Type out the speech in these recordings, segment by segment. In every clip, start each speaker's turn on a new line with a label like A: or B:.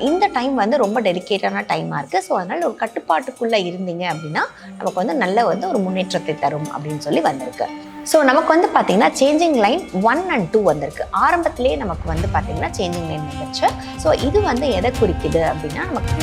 A: இந்த டைம் வந்து ரொம்ப டெலிகேட்டான டைமாக இருக்குது. ஸோ அதனால் ஒரு கட்டுப்பாட்டுக்குள்ளே இருந்தீங்க அப்படின்னா நமக்கு வந்து நல்ல வந்து ஒரு முன்னேற்றத்தை தரும் அப்படின்னு சொல்லி வந்திருக்கு. ஸோ நமக்கு வந்து பார்த்தீங்கன்னா சேஞ்சிங் லைன் 1 and 2 வந்திருக்கு. ஆரம்பத்திலேயே நமக்கு வந்து பார்த்தீங்கன்னா சேஞ்சிங் லைன் வந்துருச்சு. ஸோ இது வந்து எதை குறிக்குது அப்படின்னா நமக்கு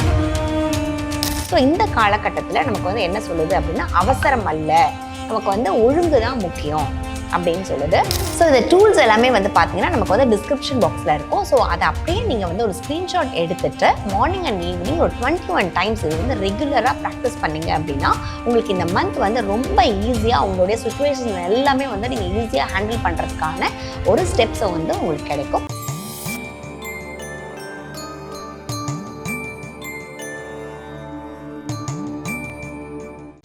A: ஸோ இந்த காலகட்டத்தில் நமக்கு வந்து என்ன சொல்லுது அப்படின்னா அவசரம் அல்ல, நமக்கு வந்து ஒழுங்கு தான் முக்கியம் அப்படின்னு சொல்லுது. ஸோ இந்த டூல்ஸ் எல்லாமே வந்து பார்த்தீங்கன்னா நமக்கு வந்து டிஸ்கிரிப்ஷன் பாக்ஸில் இருக்கும். ஸோ அதை அப்படியே நீங்கள் வந்து ஒரு ஸ்க்ரீன்ஷாட் எடுத்துட்டு மார்னிங் அண்ட் ஈவினிங் ஒரு 21 டைம்ஸ் இது வந்து ரெகுலராக ப்ராக்டிஸ் பண்ணீங்க அப்படின்னா உங்களுக்கு இந்த மந்த் வந்து ரொம்ப ஈஸியாக உங்களுடைய சுச்சுவேஷன் எல்லாமே வந்து நீங்கள் ஈஸியாக ஹேண்டில் பண்ணுறதுக்கான ஒரு ஸ்டெப்ஸை வந்து உங்களுக்கு கிடைக்கும்.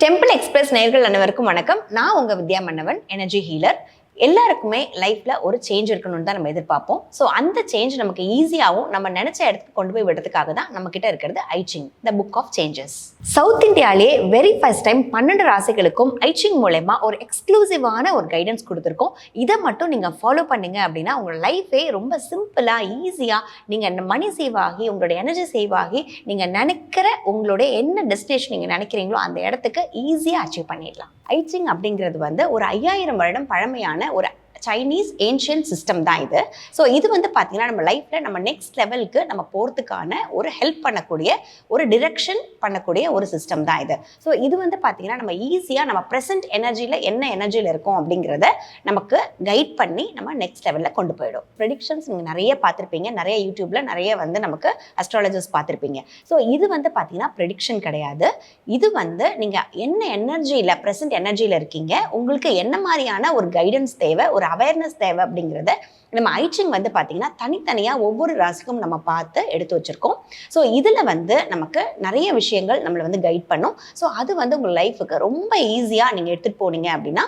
A: டெம்பிள் எக்ஸ்பிரஸ் நேயர்கள் அனைவருக்கும் வணக்கம். நான் உங்க வித்யா மன்னவன், எனர்ஜி ஹீலர். எல்லாருக்குமே லைஃப்ல ஒரு சேஞ்ச் இருக்கணும்னு தான் நம்ம எதிர்பார்ப்போம். ஸோ அந்த சேஞ்ச் நமக்கு ஈஸியாகவும் நம்ம நினைச்ச இடத்துக்கு கொண்டு போய் விடுறதுக்காக தான் நம்ம கிட்ட இருக்கிறது I Ching, the book of changes. South இந்தியாலே வெரி ஃபர்ஸ்ட் டைம் 12 ராசிகளுக்கும் ஐச்சிங் மூலமா ஒரு எக்ஸ்க்ளூசிவான ஒரு கைடன்ஸ் கொடுத்துருக்கோம். இதை மட்டும் நீங்க ஃபாலோ பண்ணீங்க அப்படின்னா உங்களோட லைஃபே ரொம்ப சிம்பிளா ஈஸியா நீங்க மணி சேவ் ஆகி உங்களோட எனர்ஜி சேவ் ஆகி நீங்க நினைக்கிற உங்களுடைய என்ன டெஸ்டினேஷன் நீங்க நினைக்கிறீங்களோ அந்த இடத்துக்கு ஈஸியா அச்சீவ் பண்ணிடலாம். ஐச்சிங் அப்படிங்கிறது வந்து ஒரு 5000 வருடம் பழமையான ஒரு சைனீஸ் ஏன்ஷியன் சிஸ்டம் தான் இது. ஸோ இது வந்து பார்த்தீங்கன்னா நம்ம லைஃப்பில் நம்ம நெக்ஸ்ட் லெவலுக்கு நம்ம போகிறதுக்கான ஒரு ஹெல்ப் பண்ணக்கூடிய ஒரு டிரெக்ஷன் பண்ணக்கூடிய ஒரு சிஸ்டம் தான் இது. ஸோ இது வந்து பார்த்தீங்கன்னா நம்ம ஈஸியாக நம்ம ப்ரெசென்ட் எனர்ஜியில் என்ன எனர்ஜியில் இருக்கும் அப்படிங்கிறத நமக்கு கைட் பண்ணி நம்ம நெக்ஸ்ட் லெவலில் கொண்டு போயிடும். ப்ரெடிக்ஷன்ஸ் நீங்கள் நிறைய பார்த்துருப்பீங்க, நிறைய யூடியூப்பில் நிறைய வந்து நமக்கு அஸ்ட்ராலஜர்ஸ் பார்த்துருப்பீங்க. ஸோ இது வந்து பார்த்தீங்கன்னா ப்ரெடிக்ஷன் கிடையாது. இது வந்து நீங்கள் என்ன எனர்ஜியில் ப்ரெசென்ட் எனர்ஜியில் இருக்கீங்க, உங்களுக்கு என்ன மாதிரியான ஒரு கைடன்ஸ் தேவை, ஒரு அவேர்னஸ் தேவை அப்படிங்கிறத நம்ம ஐச்சிங் வந்து பார்த்தீங்கன்னா தனித்தனியாக ஒவ்வொரு ராசிக்கும் நம்ம பார்த்து எடுத்து வச்சிருக்கோம். ஸோ இதில் வந்து நமக்கு நிறைய விஷயங்கள் நம்மளை வந்து கைட் பண்ணும். ஸோ அது வந்து உங்கள் லைஃபுக்கு ரொம்ப ஈஸியாக நீங்கள் எடுத்துகிட்டு போனீங்க அப்படின்னா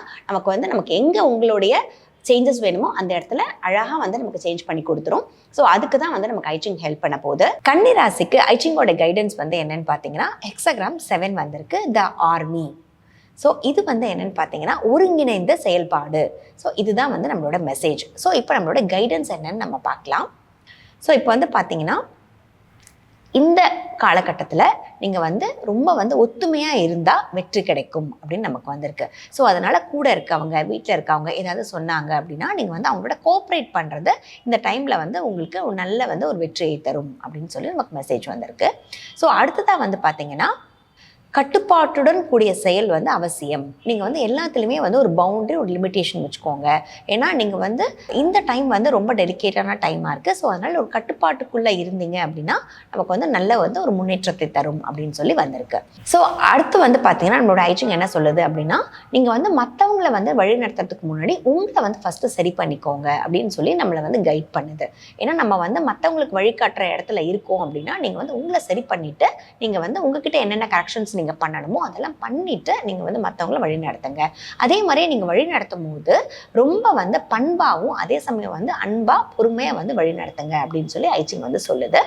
A: நமக்கு எங்கே உங்களுடைய சேஞ்சஸ் வேணுமோ அந்த இடத்துல அழகாக வந்து நமக்கு சேஞ்ச் பண்ணி கொடுத்துரும். ஸோ அதுக்கு தான் வந்து நமக்கு ஐச்சிங் ஹெல்ப் பண்ண போகுது. கன்னி ராசிக்கு ஐச்சிங்கோட கைடன்ஸ் வந்து என்னன்னு பார்த்தீங்கன்னா ஹெக்ஸாகிராம் 7 வந்திருக்கு, த ஆர்மி. ஸோ இது வந்து என்னென்னு பார்த்தீங்கன்னா ஒருங்கிணைந்த செயல்பாடு. ஸோ இதுதான் வந்து நம்மளோட மெசேஜ். ஸோ இப்போ நம்மளோட கைடன்ஸ் என்னன்னு நம்ம பார்க்கலாம். ஸோ இப்போ வந்து பார்த்தீங்கன்னா இந்த காலகட்டத்தில் நீங்கள் வந்து ரொம்ப வந்து ஒத்துமையாக இருந்தால் வெற்றி கிடைக்கும் அப்படின்னு நமக்கு வந்திருக்கு. ஸோ அதனால் கூட இருக்கவங்க, வீட்டில் இருக்கவங்க ஏதாவது சொன்னாங்க அப்படின்னா நீங்கள் வந்து அவங்களோட கோஆப்ரேட் பண்ணுறது இந்த டைமில் வந்து உங்களுக்கு நல்ல வந்து ஒரு வெற்றியை தரும் அப்படின்னு சொல்லி நமக்கு மெசேஜ் வந்திருக்கு. ஸோ அடுத்ததாக வந்து பார்த்தீங்கன்னா கட்டுப்பாட்டுடன் கூடிய செயல் வந்து அவசியம். நீங்கள் வந்து எல்லாத்துலேயுமே வந்து ஒரு பவுண்டரி, ஒரு லிமிட்டேஷன் வச்சுக்கோங்க. ஏன்னா நீங்கள் வந்து இந்த டைம் வந்து ரொம்ப டெலிகேட்டான டைமாக இருக்குது. ஸோ அதனால் ஒரு கட்டுப்பாட்டுக்குள்ளே இருந்தீங்க அப்படின்னா நமக்கு வந்து நல்ல வந்து ஒரு முன்னேற்றத்தை தரும் அப்படின்னு சொல்லி வந்திருக்கு. ஸோ அடுத்து வந்து பார்த்தீங்கன்னா நம்மளோட ஐச்சிங் என்ன சொல்லுது அப்படின்னா நீங்கள் வந்து மற்றவங்களை வந்து வழி நடத்துறதுக்கு முன்னாடி உங்களை வந்து ஃபஸ்ட்டு சரி பண்ணிக்கோங்க அப்படின்னு சொல்லி நம்மளை வந்து கைட் பண்ணுது. ஏன்னா நம்ம வந்து மற்றவங்களுக்கு வழிகாட்டுற இடத்துல இருக்கோம் அப்படின்னா நீங்கள் வந்து உங்களை சரி பண்ணிவிட்டு நீங்கள் வந்து உங்ககிட்ட என்னென்ன கரெக்ஷன்ஸ் நீங்கள் பண்ணணுமோ அதெல்லாம் பண்ணிட்டு நீங்கள் வந்து மற்றவங்கள வழி நடத்துங்க. அதே மாதிரியே நீங்கள் வழி நடத்தும் போது ரொம்ப வந்து பண்பாகவும் அதே சமயம் வந்து அன்பாக பொறுமையாக வந்து வழி நடத்துங்க அப்படின்னு சொல்லி ஐச்சிங் வந்து சொல்லுது.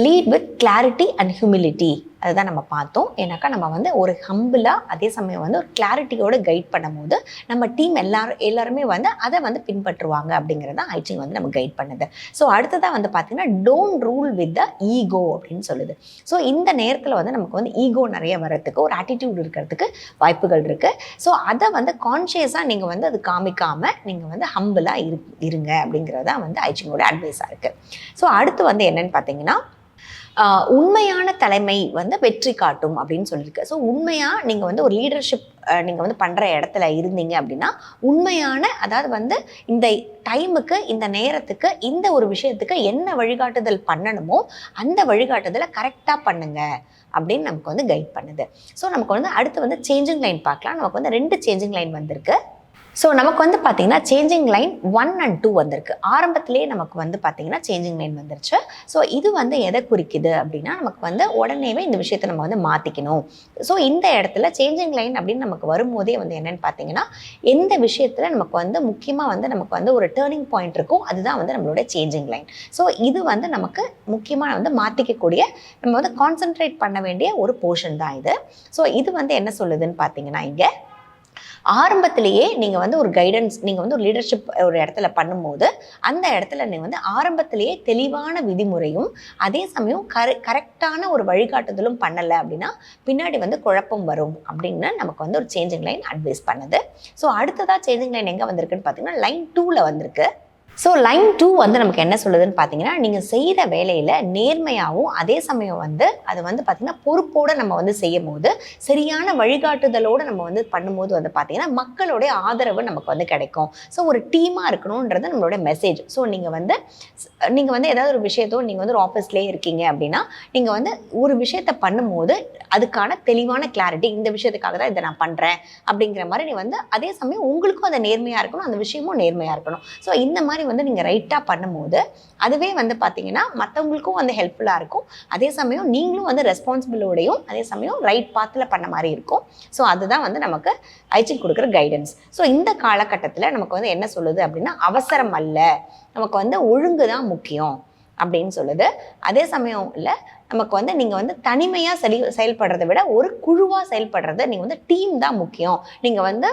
A: Lead with clarity and humility, அதுதான் நம்ம பார்த்தோம். ஏன்னாக்கா நம்ம வந்து ஒரு ஹம்பிளாக அதே சமயம் வந்து ஒரு கிளாரிட்டியோடு கைட் பண்ணும் போது நம்ம டீம் எல்லாருமே வந்து அதை வந்து பின்பற்றுவாங்க அப்படிங்கிறத ஐச்சிங் வந்து நம்ம கைட் பண்ணுது. ஸோ அடுத்ததாக வந்து பார்த்தீங்கன்னா don't rule with the ego அப்படின்னு சொல்லுது. ஸோ இந்த நேரத்தில் வந்து நமக்கு வந்து ஈகோ நிறைய வரத்துக்கு, ஒரு ஆட்டிடியூட் இருக்கிறதுக்கு வாய்ப்புகள் இருக்குது. ஸோ அதை வந்து கான்ஷியஸாக நீங்கள் வந்து அது காமிக்காமல் நீங்கள் வந்து ஹம்பிளாக இருங்க அப்படிங்கிறதா வந்து ஐச்சிங்கோட அட்வைஸாக இருக்குது. ஸோ அடுத்து வந்து என்னன்னு பார்த்தீங்கன்னா உண்மையான தலைமை வந்து வெற்றி காட்டும் அப்படின்னு சொல்லியிருக்கு. ஸோ உண்மையாக நீங்கள் வந்து ஒரு லீடர்ஷிப் நீங்கள் வந்து பண்ணுற இடத்துல இருந்தீங்க அப்படின்னா உண்மையான, அதாவது வந்து இந்த டைமுக்கு, இந்த நேரத்துக்கு, இந்த ஒரு விஷயத்துக்கு என்ன வழிகாட்டுதல் பண்ணணுமோ அந்த வழிகாட்டுதலை கரெக்டாக பண்ணுங்க அப்படின்னு நமக்கு வந்து கைட் பண்ணுது. ஸோ நமக்கு வந்து அடுத்து வந்து சேஞ்சிங் லைன் பார்க்கலாம். நமக்கு வந்து 2 சேஞ்சிங் லைன் வந்திருக்கு. ஸோ நமக்கு வந்து பார்த்தீங்கன்னா சேஞ்சிங் லைன் 1 and 2 வந்திருக்கு. ஆரம்பத்திலேயே நமக்கு வந்து பார்த்தீங்கன்னா சேஞ்சிங் லைன் வந்துருச்சு. ஸோ இது வந்து எதை குறிக்குது அப்படின்னா நமக்கு வந்து உடனேவே இந்த விஷயத்தை நம்ம வந்து மாற்றிக்கணும். ஸோ இந்த இடத்துல சேஞ்சிங் லைன் அப்படின்னு நமக்கு வரும்போதே வந்து என்னென்னு பார்த்தீங்கன்னா எந்த விஷயத்தில் நமக்கு வந்து முக்கியமாக வந்து நமக்கு வந்து ஒரு டேர்னிங் பாயிண்ட் இருக்கும், அதுதான் வந்து நம்மளோட சேஞ்சிங் லைன். ஸோ இது வந்து நமக்கு முக்கியமாக வந்து மாற்றிக்கக்கூடிய, நம்ம வந்து கான்சென்ட்ரேட் பண்ண வேண்டிய ஒரு போர்ஷன் தான் இது. ஸோ இது வந்து என்ன சொல்லுதுன்னு பார்த்தீங்கன்னா இங்கே ஆரம்பத்திலேயே நீங்கள் வந்து ஒரு கைடன்ஸ், நீங்கள் வந்து ஒரு லீடர்ஷிப் ஒரு இடத்துல பண்ணும்போது அந்த இடத்துல நீங்கள் வந்து ஆரம்பத்திலேயே தெளிவான விதிமுறையும் அதே சமயம் கரெக்டான ஒரு வழிகாட்டுதலும் பண்ணலை அப்படின்னா பின்னாடி வந்து குழப்பம் வரும் அப்படின்னு நமக்கு வந்து ஒரு சேஞ்சிங் லைன் அட்வைஸ் பண்ணுது. ஸோ அடுத்ததாக சேஞ்சிங் லைன் எங்கே வந்திருக்குன்னு பார்த்தீங்கன்னா லைன் 2ல் வந்திருக்கு. ஸோ லைன் 2 வந்து நமக்கு என்ன சொல்லுதுன்னு பார்த்தீங்கன்னா, நீங்கள் செய்கிற வேலையில் நேர்மையாகவும் அதே சமயம் வந்து அது வந்து பார்த்திங்கன்னா பொறுப்போடு நம்ம வந்து செய்யும் போது சரியான வழிகாட்டுதலோடு நம்ம வந்து பண்ணும்போது வந்து பார்த்திங்கன்னா மக்களுடைய ஆதரவு நமக்கு வந்து கிடைக்கும். ஸோ ஒரு டீமாக இருக்கணுன்றது நம்மளோட மெசேஜ். ஸோ நீங்கள் வந்து ஏதாவது ஒரு விஷயத்தோ நீங்கள் வந்து ஒரு ஆஃபீஸ்லேயே இருக்கீங்க அப்படின்னா நீங்கள் வந்து ஒரு விஷயத்தை பண்ணும்போது அதுக்கான தெளிவான கிளாரிட்டி, இந்த விஷயத்துக்காக தான் இதை நான் பண்ணுறேன் அப்படிங்கிற மாதிரி நீ வந்து அதே சமயம் உங்களுக்கும் அதை நேர்மையாக இருக்கணும், அந்த விஷயமும் நேர்மையாக இருக்கணும். ஸோ இந்த மாதிரி வந்து நீங்கள் ரைட்டாக பண்ணும்போது அதுவே வந்து பார்த்தீங்கன்னா மற்றவங்களுக்கும் வந்து ஹெல்ப்ஃபுல்லாக இருக்கும். அதே சமயம் நீங்களும் வந்து ரெஸ்பான்சிபிளோடையும் அதே சமயம் ரைட் பாத்தில் பண்ண மாதிரி இருக்கும். ஸோ அதுதான் வந்து நமக்கு ஐச்சிங் கொடுக்குற கைடன்ஸ். ஸோ இந்த காலகட்டத்தில் நமக்கு வந்து என்ன சொல்லுது அப்படின்னா, அவசரம் அல்ல, நமக்கு வந்து ஒழுங்கு தான் முக்கியம் அப்படின்னு சொல்லுது. அதே சமயம் இல்லை, நமக்கு வந்து நீங்கள் வந்து தனிமையாக செயல்படுறதை விட ஒரு குழுவாக செயல்படுறது, நீங்கள் வந்து டீம் தான் முக்கியம். நீங்கள் வந்து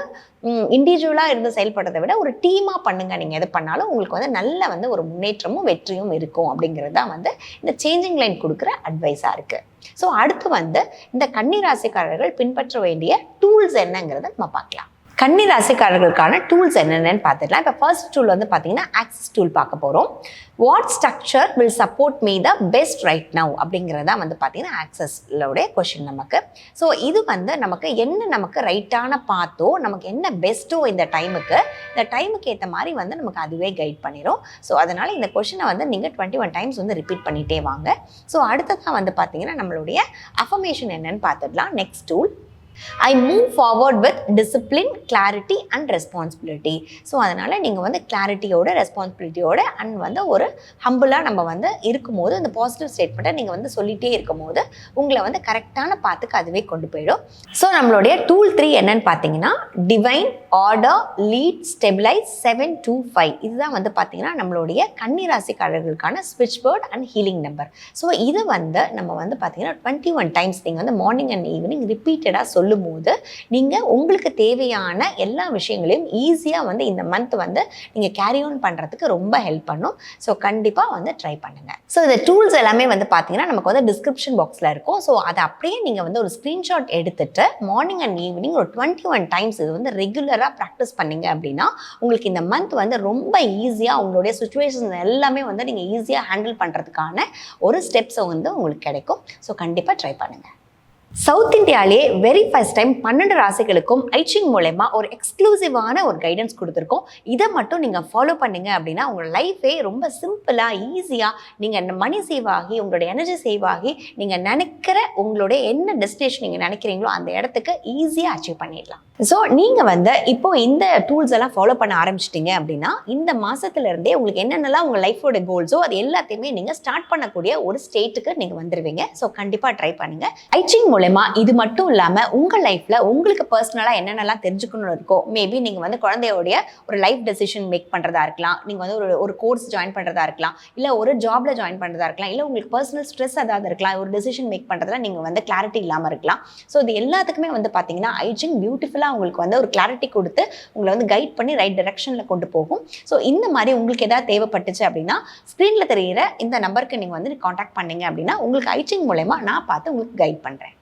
A: இண்டிவிஜுவலாக இருந்து செயல்படுறதை விட ஒரு டீமாக பண்ணுங்க. நீங்கள் எது பண்ணாலும் உங்களுக்கு வந்து நல்ல வந்து ஒரு முன்னேற்றமும் வெற்றியும் இருக்கும் அப்படிங்கிறது தான் வந்து இந்த சேஞ்சிங் லைன் கொடுக்குற அட்வைஸாக இருக்குது. ஸோ அடுத்து வந்து இந்த கன்னி ராசிக்காரர்கள் பின்பற்ற வேண்டிய டூல்ஸ் என்னங்கிறத நம்ம பார்க்கலாம். கன்னி ராசிக்காரர்களுக்கான டூல்ஸ் என்னென்னு பார்த்துக்கலாம். இப்போ ஃபர்ஸ்ட் டூல் வந்து பார்த்தீங்கன்னா ஆக்சஸ் டூல் பார்க்க போகிறோம். What structure will support me the best right now அப்படிங்கிறதா வந்து பார்த்தீங்கன்னா ஆக்சஸ்லோடைய கொஷின் நமக்கு. ஸோ இது வந்து நமக்கு என்ன நமக்கு ரைட்டான பாத்தோ, நமக்கு என்ன பெஸ்ட்டோ இந்த டைமுக்கு ஏற்ற மாதிரி வந்து நமக்கு அதுவே கைட் பண்ணிடும். ஸோ அதனால் இந்த கொஷினை வந்து நீங்கள் 21 டைம்ஸ் வந்து ரிப்பீட் பண்ணிகிட்டே வாங்க. ஸோ அடுத்ததான் வந்து பார்த்தீங்கன்னா நம்மளுடைய அஃபர்மேஷன் என்னன்னு பார்த்துடலாம். Next tool, I move forward with discipline, clarity and responsibility. So அதனால் நீங்கள் வந்து கிளாரிட்டியோட ரெஸ்பான்சிபிலிட்டியோட அண்ட் வந்து ஒரு ஹம்பிளாக நம்ம வந்து இருக்கும்போது இந்த பாசிட்டிவ் ஸ்டேட்மெண்ட்டை நீங்கள் வந்து சொல்லிகிட்டே இருக்கும்போது உங்களை வந்து கரெக்டான பாத்துக்கு அதுவே கொண்டு போயிடும். ஸோ நம்மளுடைய டூல் 3 என்னன்னு பார்த்தீங்கன்னா டிவைன், ஆர்டர், லீட், ஸ்டெபிலைஸ் 725. இதுதான் வந்து பார்த்தீங்கன்னா நம்மளுடைய கன்னி ராசிக்காரர்களுக்கான ஸ்விட்ச் word and healing number. So இது வந்து நம்ம வந்து பார்த்தீங்கன்னா 21 டைம்ஸ் நீங்கள் வந்து மார்னிங் அண்ட் ஈவினிங் ரிப்பீட்டடாக சொல்லும்போது நீங்கள் உங்களுக்கு தேவையான எல்லா விஷயங்களையும் ஈஸியாக வந்து இந்த மந்த் வந்து நீங்கள் கேரி ஆன் பண்ணுறதுக்கு ரொம்ப ஹெல்ப் பண்ணும். ஸோ கண்டிப்பாக வந்து ட்ரை பண்ணுங்கள். ஸோ இந்த டூல்ஸ் எல்லாமே வந்து பார்த்தீங்கன்னா நமக்கு வந்து டிஸ்கிரிப்ஷன் பாக்ஸில் இருக்கும். ஸோ அதை அப்படியே நீங்கள் வந்து ஒரு ஸ்க்ரீன்ஷாட் எடுத்துட்டு மார்னிங் அண்ட் ஈவினிங் ஒரு 21 டைம்ஸ் இது வந்து ரெகுலராக ப்ராக்டிஸ் பண்ணிங்க அப்படின்னா உங்களுக்கு இந்த மந்த் வந்து ரொம்ப ஈஸியாக உங்களுடைய சுச்சுவேஷன் எல்லாமே வந்து நீங்கள் ஈஸியாக ஹேண்டில் பண்ணுறதுக்கான ஒரு ஸ்டெப்ஸை வந்து உங்களுக்கு கிடைக்கும். ஸோ கண்டிப்பாக ட்ரை பண்ணுங்கள். சவுத் இந்தியாவிலே வெரி ஃபர்ஸ்ட் டைம் 12 ராசிகளுக்கும் ஐச்சிங் மூலமா ஒரு எக்ஸ்க்ளூசிவான ஒரு கைடன்ஸ் கொடுத்துருக்கோம். இதை மட்டும் நீங்கள் ஃபாலோ பண்ணீங்க அப்படின்னா உங்களோட லைஃபே ரொம்ப சிம்பிளாக ஈஸியாக நீங்கள் மணி சேவ் ஆகி உங்களோட எனர்ஜி சேவ் ஆகி நீங்கள் நினைக்கிற உங்களுடைய என்ன டெஸ்டினேஷன் நீங்கள் நினைக்கிறீங்களோ அந்த இடத்துக்கு ஈஸியாக அச்சீவ் பண்ணிடலாம். ஸோ நீங்கள் வந்து இப்போ இந்த டூல்ஸ் எல்லாம் ஃபாலோ பண்ண ஆரம்பிச்சிட்டிங்க அப்படின்னா இந்த மாதத்துலேருந்தே உங்களுக்கு என்னென்னலாம் உங்கள் லைஃபோட கோல்ஸோ அது எல்லாத்தையுமே நீங்கள் ஸ்டார்ட் பண்ணக்கூடிய ஒரு ஸ்டேட்டுக்கு நீங்கள் வந்துடுவீங்க. ஸோ கண்டிப்பாக ட்ரை பண்ணுங்கள். ஐச்சிங் மூலமா இது மட்டும் இல்லாமல் உங்கள் லைஃப்பில் உங்களுக்கு பர்சனலாக என்னென்னலாம் தெரிஞ்சுக்கணும்னு இருக்கோ, மேபி நீங்கள் வந்து குழந்தையோடைய ஒரு லைஃப் டெசிஷன் மேக் பண்ணுறதா இருக்கலாம், நீங்கள் வந்து ஒரு கோர்ஸ் ஜாயின் பண்ணுறதா இருக்கலாம், இல்லை ஒரு ஜாப்ல ஜாயின் பண்ணுறதா இருக்கலாம், இல்லை உங்களுக்கு பர்சனல் ஸ்ட்ரெஸ் ஏதாவது இருக்கலாம், ஒரு டெசிஷன் மேக் பண்ணுறதுல நீங்கள் வந்து கிளாரிட்டி இல்லாமல் இருக்கலாம். ஸோ இது எல்லாத்துக்குமே வந்து பார்த்தீங்கன்னா ஐச்சிங் பியூட்டிஃபுல்லாக உங்களுக்கு வந்து ஒரு கிளாரிட்டி கொடுத்து உங்களை வந்து கைட் பண்ணி ரைட் டைரக்ஷனில் கொண்டு போகும். ஸோ இந்த மாதிரி உங்களுக்கு ஏதாவது தேவைப்பட்டுச்சு அப்படின்னா ஸ்க்ரீனில் தெரிகிற இந்த நம்பருக்கு நீங்கள் வந்து காண்டாக்ட் பண்ணீங்க அப்படின்னா உங்களுக்கு ஐச்சிங் மூலமா நான் பார்த்து உங்களுக்கு கைட் பண்ணுறேன்.